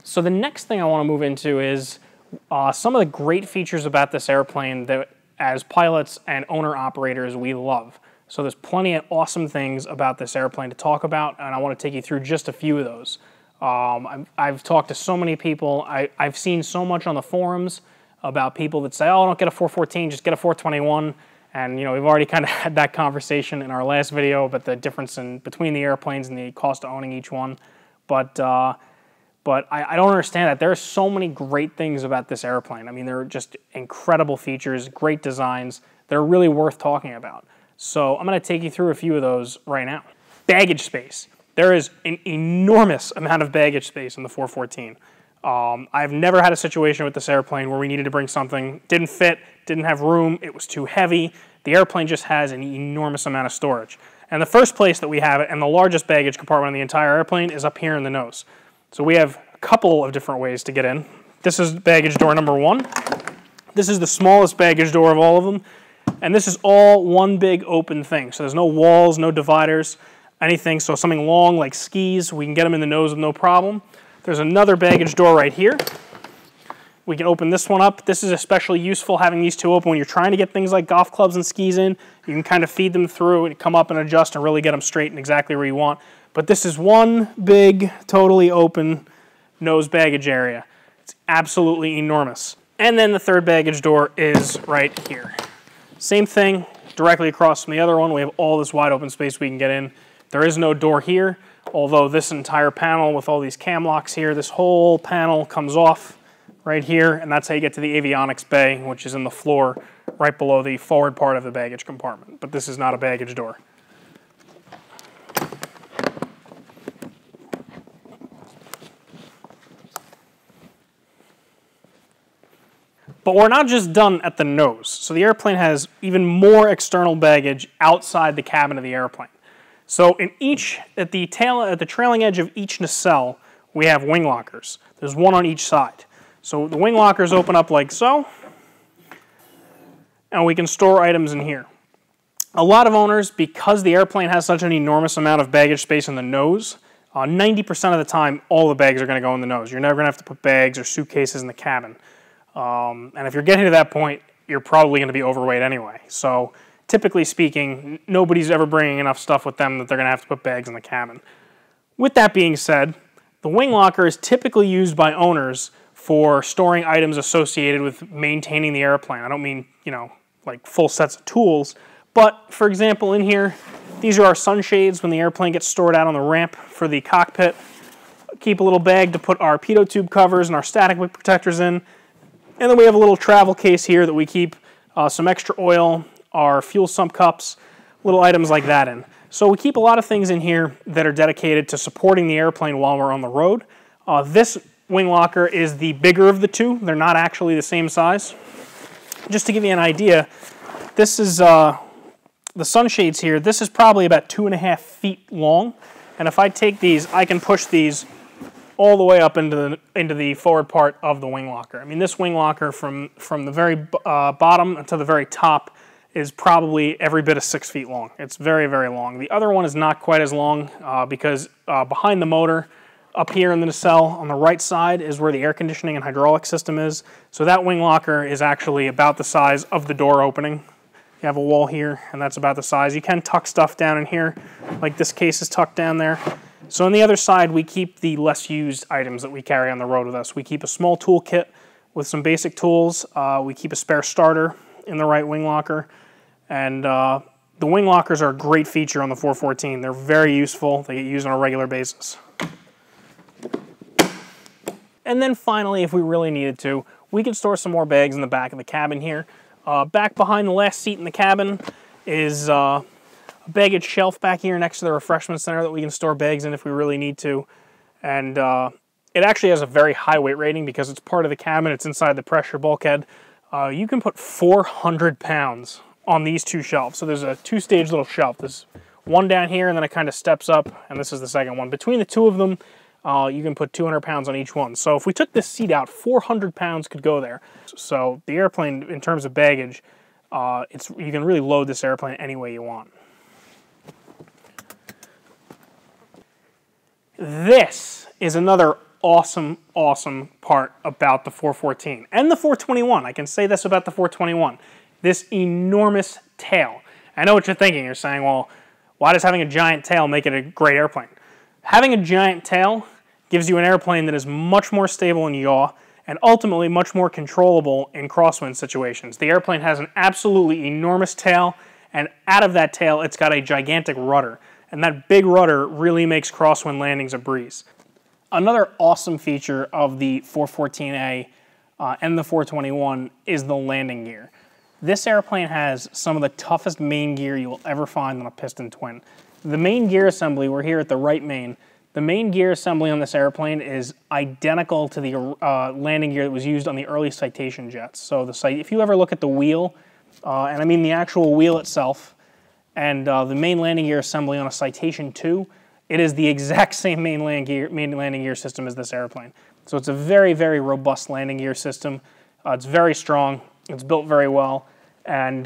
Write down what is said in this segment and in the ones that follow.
So the next thing I want to move into is some of the great features about this airplane that as pilots and owner-operators we love. So there's plenty of awesome things about this airplane to talk about, and I want to take you through just a few of those. I've talked to so many people. I've seen so much on the forums about people that say, oh, don't get a 414, just get a 421. And you know, we've already kind of had that conversation in our last video about the difference between the airplanes and the cost of owning each one. But I don't understand that. There are so many great things about this airplane. I mean, they're just incredible features, great designs. They're really worth talking about. So I'm going to take you through a few of those right now. Baggage space. There is an enormous amount of baggage space in the 414. I've never had a situation with this airplane where we needed to bring something, didn't fit, didn't have room, it was too heavy. The airplane just has an enormous amount of storage. And the first place that we have it, and the largest baggage compartment on the entire airplane, is up here in the nose. So we have a couple of different ways to get in. This is baggage door number 1. This is the smallest baggage door of all of them. And this is all one big open thing. So there's no walls, no dividers, anything. So something long like skis, we can get them in the nose with no problem. There's another baggage door right here. We can open this one up. This is especially useful having these two open when you're trying to get things like golf clubs and skis in. You can kind of feed them through and come up and adjust and really get them straight and exactly where you want. But this is one big, totally open nose baggage area. It's absolutely enormous. And then the third baggage door is right here. Same thing, directly across from the other one. We have all this wide open space we can get in. There is no door here, although this entire panel with all these cam locks here, this whole panel comes off right here, and that's how you get to the avionics bay, which is in the floor right below the forward part of the baggage compartment. But this is not a baggage door. But we're not just done at the nose. So the airplane has even more external baggage outside the cabin of the airplane. So at the trailing edge of each nacelle, we have wing lockers. There's one on each side. So the wing lockers open up like so, and we can store items in here. A lot of owners, because the airplane has such an enormous amount of baggage space in the nose, 90% of the time, all the bags are going to go in the nose. You're never going to have to put bags or suitcases in the cabin. And if you're getting to that point, you're probably going to be overweight anyway. So typically speaking, nobody's ever bringing enough stuff with them that they're going to have to put bags in the cabin. With that being said, the wing locker is typically used by owners for storing items associated with maintaining the airplane. I don't mean, you know, like full sets of tools, but for example, in here, these are our sunshades when the airplane gets stored out on the ramp for the cockpit. Keep a little bag to put our pitot tube covers and our static wick protectors in. And then we have a little travel case here that we keep some extra oil, our fuel sump cups, little items like that in. So we keep a lot of things in here that are dedicated to supporting the airplane while we're on the road. This wing locker is the bigger of the two. They're not actually the same size. Just to give you an idea, this is the sunshades here. This is probably about 2.5 feet long. And if I take these, I can push these all the way up into the forward part of the wing locker. I mean, this wing locker from the very bottom to the very top is probably every bit of 6 feet long. It's very, very long. The other one is not quite as long because behind the motor, up here in the nacelle on the right side is where the air conditioning and hydraulic system is. So that wing locker is actually about the size of the door opening. You have a wall here, and that's about the size. You can tuck stuff down in here, like this case is tucked down there. So on the other side, we keep the less used items that we carry on the road with us. We keep a small tool kit with some basic tools. We keep a spare starter in the right wing locker. And the wing lockers are a great feature on the 414. They're very useful. They get used on a regular basis. And then finally, if we really needed to, we can store some more bags in the back of the cabin here. Back behind the last seat in the cabin is a baggage shelf back here next to the refreshment center that we can store bags in if we really need to. And it actually has a very high weight rating because it's part of the cabin. It's inside the pressure bulkhead. You can put 400 pounds on these two shelves. So there's a two-stage little shelf. There's one down here, and then it kind of steps up, and this is the second one. Between the two of them, you can put 200 pounds on each one. So if we took this seat out, 400 pounds could go there. So the airplane, in terms of baggage, you can really load this airplane any way you want. This is another awesome, awesome part about the 414 and the 421. I can say this about the 421. This enormous tail. I know what you're thinking. You're saying, well, why does having a giant tail make it a great airplane? Having a giant tail gives you an airplane that is much more stable in yaw and ultimately much more controllable in crosswind situations. The airplane has an absolutely enormous tail, and out of that tail, it's got a gigantic rudder. And that big rudder really makes crosswind landings a breeze. Another awesome feature of the 414A and the 421 is the landing gear. This airplane has some of the toughest main gear you will ever find on a piston twin. The main gear assembly, we're here at the right main. The main gear assembly on this airplane is identical to the landing gear that was used on the early Citation jets. So if you ever look at the wheel, and I mean the actual wheel itself, and the main landing gear assembly on a Citation 2, it is the exact same main landing gear system as this airplane. So it's a very, very robust landing gear system. It's very strong. It's built very well. And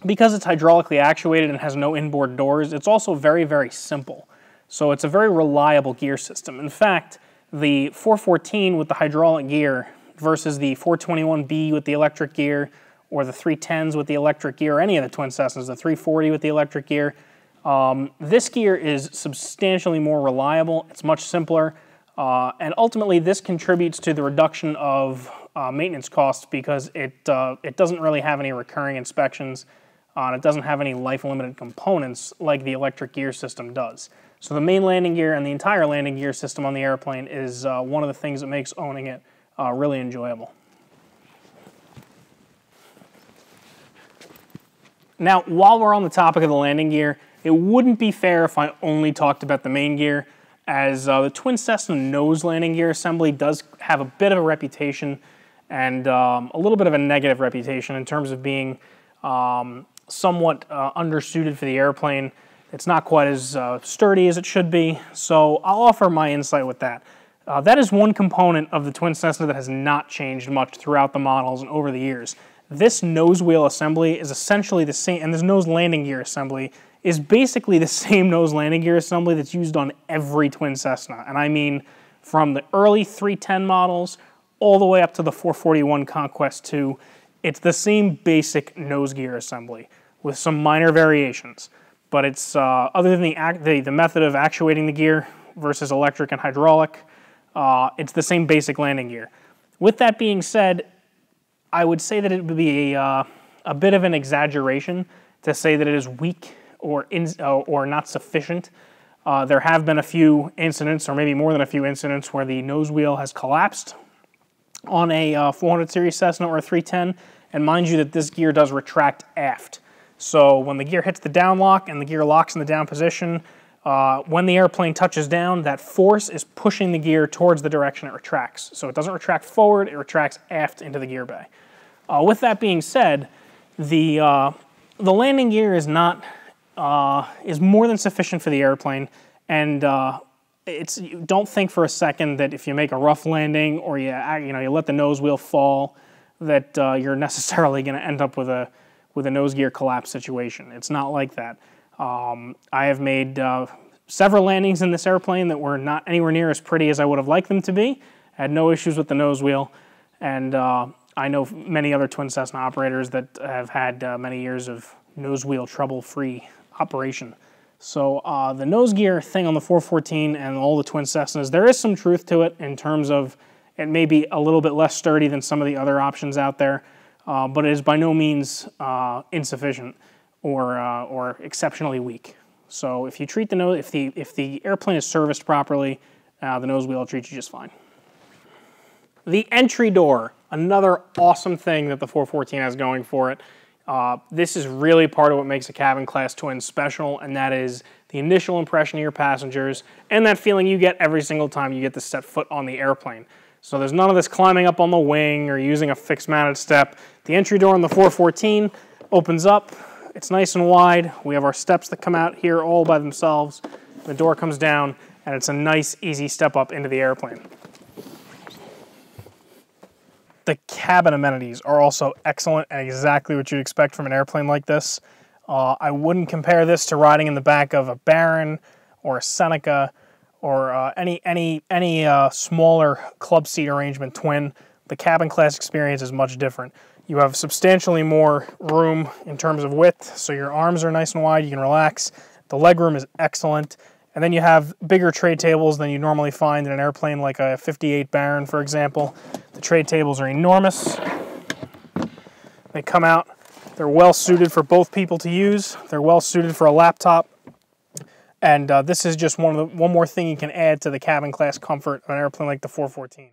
because it's hydraulically actuated and has no inboard doors, it's also very, very simple. So it's a very reliable gear system. In fact, the 414 with the hydraulic gear versus the 421B with the electric gear, or the 310s with the electric gear, or any of the twin Cessnas, the 340 with the electric gear, this gear is substantially more reliable. It's much simpler, and ultimately this contributes to the reduction of maintenance costs because it doesn't really have any recurring inspections, and it doesn't have any life-limited components like the electric gear system does. So the main landing gear and the entire landing gear system on the airplane is one of the things that makes owning it really enjoyable. Now, while we're on the topic of the landing gear, it wouldn't be fair if I only talked about the main gear, as the twin Cessna nose landing gear assembly does have a bit of a reputation and a little bit of a negative reputation in terms of being somewhat undersuited for the airplane. It's not quite as sturdy as it should be, so I'll offer my insight with that. That is one component of the twin Cessna that has not changed much throughout the models and over the years. This nose wheel assembly is essentially the same, and this nose landing gear assembly is basically the same nose landing gear assembly that's used on every twin Cessna. And I mean from the early 310 models all the way up to the 441 Conquest 2, it's the same basic nose gear assembly with some minor variations. But it's, other than the method of actuating the gear versus electric and hydraulic, it's the same basic landing gear. With that being said, I would say that it would be a bit of an exaggeration to say that it is weak or not sufficient. There have been a few incidents, or maybe more than a few incidents, where the nose wheel has collapsed on a 400 series Cessna or a 310, and mind you that this gear does retract aft. So when the gear hits the down lock and the gear locks in the down position, when the airplane touches down, that force is pushing the gear towards the direction it retracts. So it doesn't retract forward, it retracts aft into the gear bay. With that being said, the landing gear is more than sufficient for the airplane, and don't think for a second that if you make a rough landing or you let the nose wheel fall, that you're necessarily going to end up with a nose gear collapse situation. It's not like that. I have made several landings in this airplane that were not anywhere near as pretty as I would have liked them to be. I had no issues with the nose wheel, and I know many other twin Cessna operators that have had many years of nose wheel trouble-free operation. So the nose gear thing on the 414 and all the twin Cessnas, there is some truth to it in terms of it may be a little bit less sturdy than some of the other options out there, but it is by no means insufficient or exceptionally weak. So if you treat the nose, if the airplane is serviced properly, the nose wheel will treat you just fine. The entry door, another awesome thing that the 414 has going for it. This is really part of what makes a cabin class twin special, and that is the initial impression of your passengers and that feeling you get every single time you get to set foot on the airplane. So there's none of this climbing up on the wing or using a fixed mounted step. The entry door on the 414 opens up. It's nice and wide. We have our steps that come out here all by themselves. The door comes down, and it's a nice, easy step up into the airplane. The cabin amenities are also excellent and exactly what you'd expect from an airplane like this. I wouldn't compare this to riding in the back of a Baron or a Seneca or any smaller club seat arrangement twin, the cabin class experience is much different. You have substantially more room in terms of width, so your arms are nice and wide, you can relax. The legroom is excellent. And then you have bigger tray tables than you normally find in an airplane like a 58 Baron, for example. The tray tables are enormous. They come out. They're well suited for both people to use. They're well suited for a laptop. And this is just one more thing you can add to the cabin class comfort of an airplane like the 414.